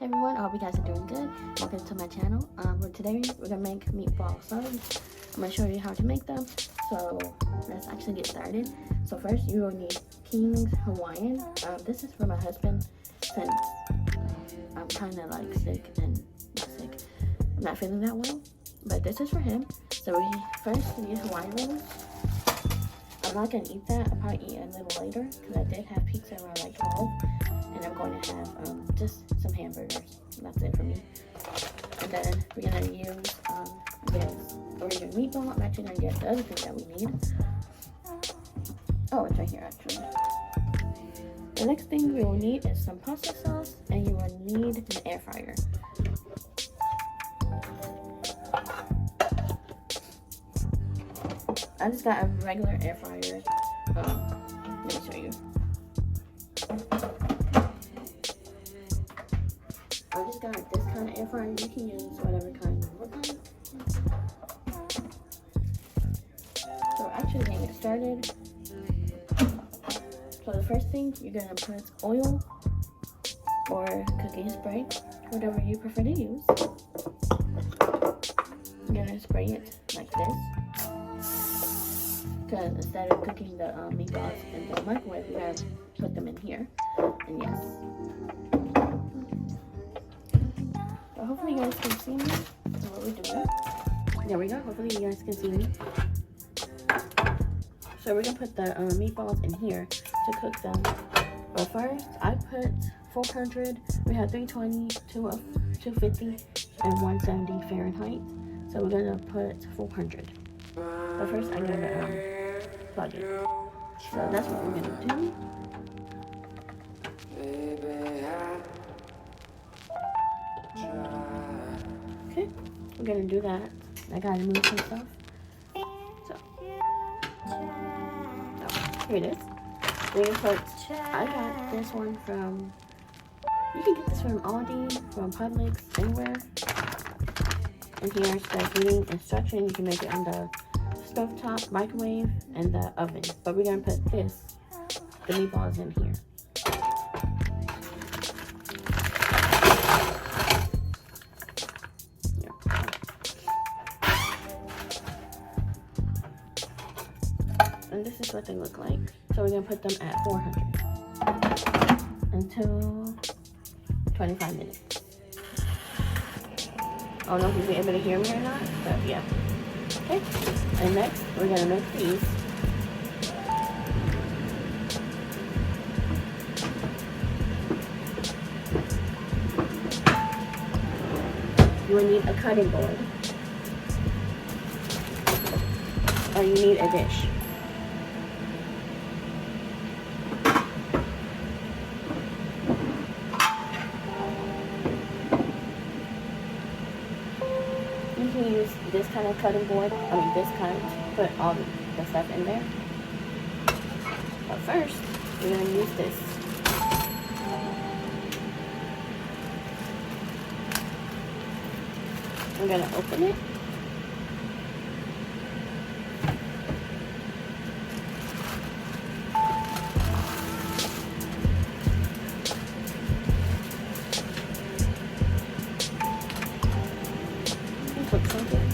everyone? I hope you guys are doing good. Welcome to my channel. Today we're gonna make meatball subs. I'm gonna show you how to make them. So let's actually get started. So first you will need King's Hawaiian. This is for my husband since I'm kind of like sick and not sick. I'm not feeling that well, but this is for him. So we first need Hawaiian rolls. I'm not gonna eat that. I'll probably eat it a little later because I did have pizza around like 12. And I'm going to have just some hamburgers. That's it for me. And then we're going to use this original meatball. I'm actually going to get the other thing that we need. Oh, it's right here actually. The next thing we will need is some pasta sauce, and you will need an air fryer. I just got a regular air fryer. Let me show you. I just got this kind of air fryer. You can use whatever kind you want. So actually getting it started. So the first thing, you're gonna put oil or cooking spray, whatever you prefer to use. You're gonna spray it like this. Because instead of cooking the meatballs in the microwave, you're gonna put them in here. And yes. So hopefully you guys can see me. That's what we're doing. There we go. Hopefully you guys can see me. So we're gonna put the meatballs in here to cook them. But first, I put 400. We have 320, 250, and 170 Fahrenheit. So we're gonna put 400. But first, I'm gonna plug it. So that's what we're gonna do. Okay, we're gonna do that. I gotta move some stuff. So, here it is. We're gonna put, I got this one from, you can get this from Aldi, from Publix, anywhere. And here's the heating instruction. You can make it on the stovetop, microwave, and the oven. But we're gonna put this, the meatballs in here. And this is what they look like. So we're gonna put them at 400 until 25 minutes. I don't know if you'll be able to hear me or not, but yeah. Okay, and next we're gonna make these. You will need a cutting board, or you need a dish. You can use this kind of cutting board, this kind, put all the stuff in there. But first, we're going to use this. We're going to open it. Put something.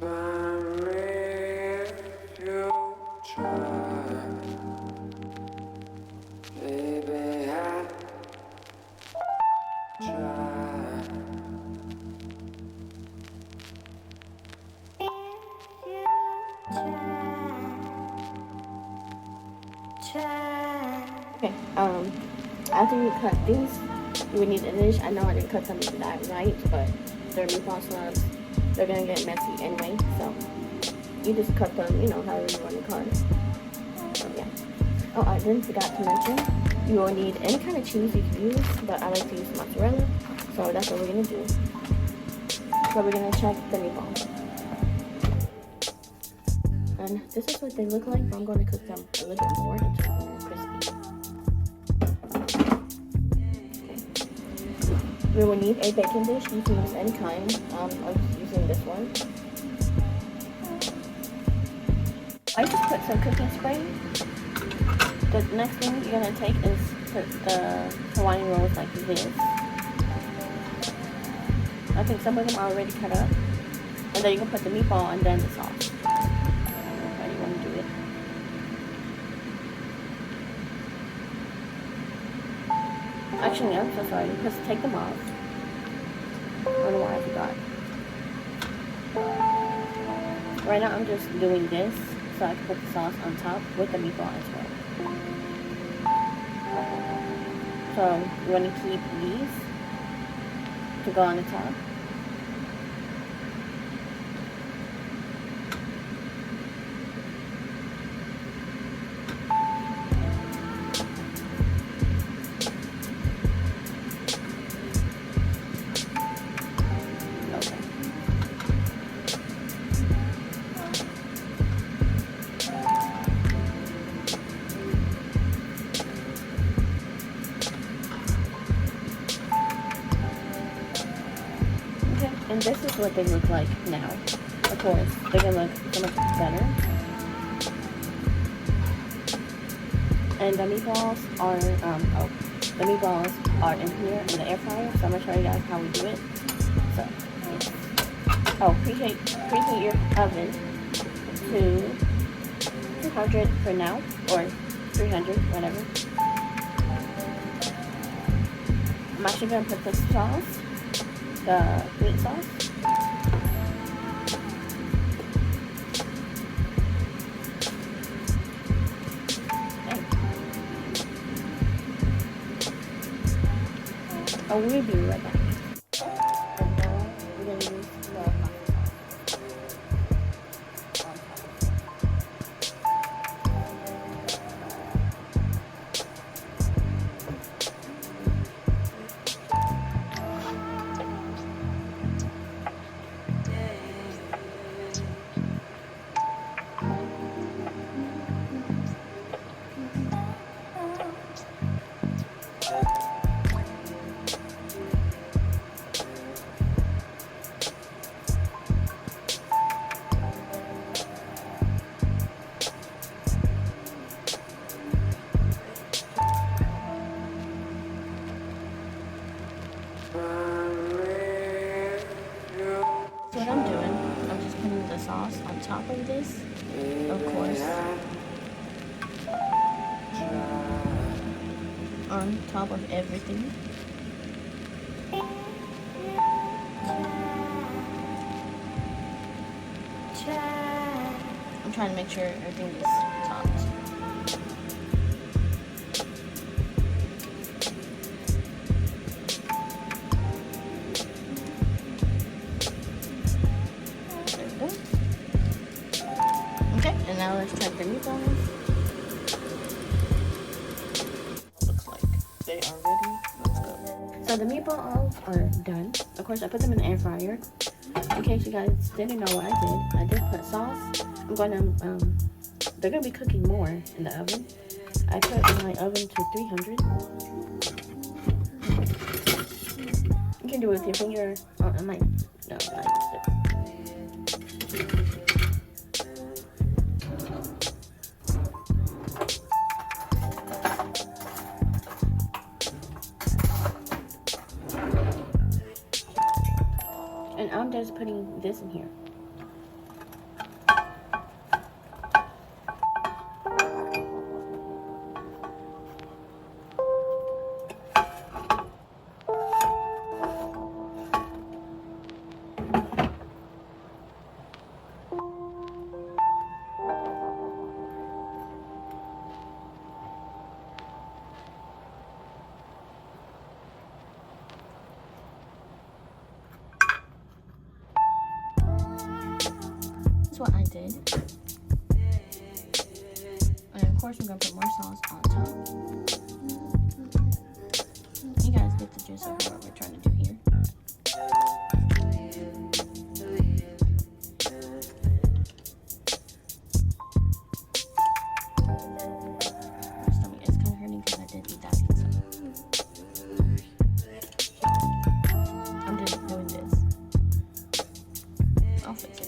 Okay, after you cut these, you would need a dish. I know I didn't cut them that right, but they're meatball slabs. They're gonna get messy anyway, so you just cut them, you know, however you want to cut it. So yeah. Oh, I didn't forgot to mention, you will need any kind of cheese you can use, but I like to use mozzarella, so that's what we're gonna do. So we're gonna check the meatballs. And this is what they look like, but I'm going to cook them a little bit more until they're crispy. Okay. We will need a baking dish. You can use any kind. I'm just using this one. I just put some cooking spray. The next thing you're going to take is put the Hawaiian rolls like this. I think some of them are already cut up. And then you can put the meatball and then the sauce. Actually, I'm so sorry. Just take them off. I don't know why I forgot. Right now, I'm just doing this so I can put the sauce on top with the meatball as well. So, you want to keep these to go on the top. And this is what they look like now. Of course, they're gonna look so much better. And the meatballs are in here in the air fryer. So I'm gonna show you guys how we do it. So, yes. Oh, preheat your oven to 200 for now, or 300, whatever. I'm actually gonna put the sauce. The meat sauce. Okay. Oh, we'll be right back. And now we're going to use the pasta sauce. What I'm doing, I'm just putting the sauce on top of this, of course, on top of everything. I'm trying to make sure everything is topped. Okay, and now let's check the meatballs. Looks like they are ready. Let's go. So the meatballs are done. Of course, I put them in the air fryer. In case you guys didn't know what I did put sauce. I'm gonna, they're gonna be cooking more in the oven. I put my oven to 300. You can do it with your finger. Oh, I might, no, like this. And I'm just putting this in here. what I did. And of course, we're gonna put more sauce on top. You guys get the gist of what we're trying to do here. My stomach is kind of hurting because I did eat that pizza. I'm just doing this. I'll fix it.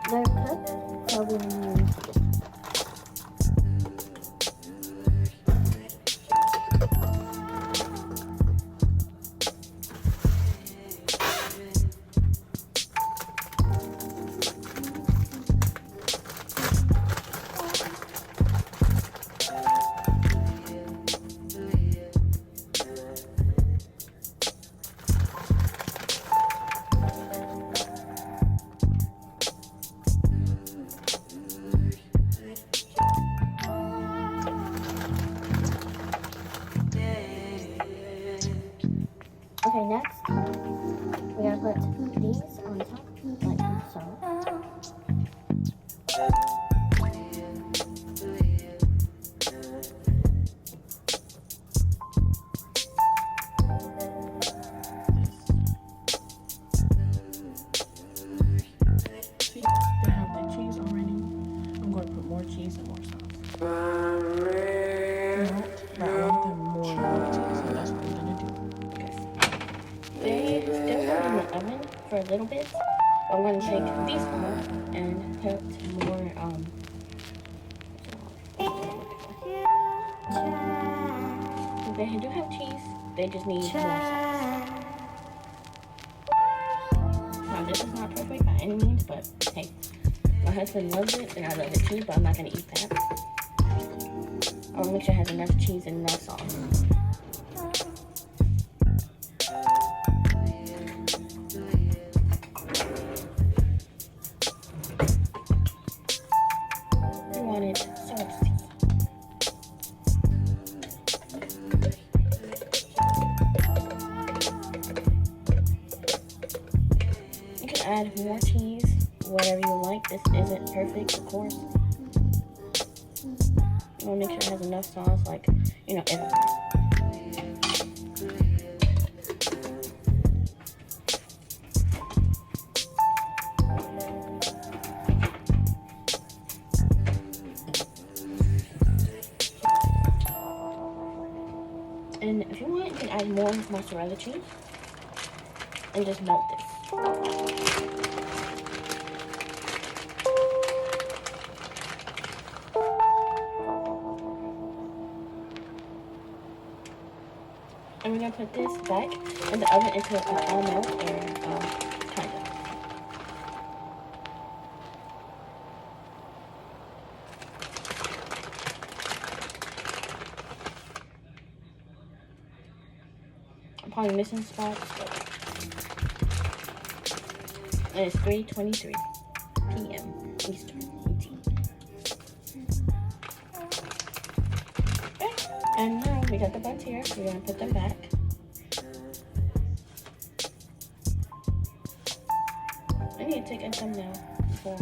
They're cooked, so we're going to use okay, next, we're going to put these on top, like so. See, they have the cheese already. I'm going to put more cheese and more sauce. No, but I want them more cheese, so that's what I'm going to do. They still have in the oven for a little bit. I'm going to take these off and put more, they do have cheese, they just need more sauce. Now this is not perfect by any means, but hey, my husband loves it and I love it too, but I'm not going to eat that. I want to make sure it has enough cheese and enough sauce. Add more cheese, whatever you like. This isn't perfect, of course. You want to make sure it has enough sauce, like, you know, everything. And if you want, you can add more mozzarella cheese and just melt this. And we're going to put this back in the oven until it all melts or kind of. I'm probably missing spots, but and it's 3:23 p.m. Eastern ET. Okay, and now we got the buns here. We're gonna put them back. I need to take a thumbnail for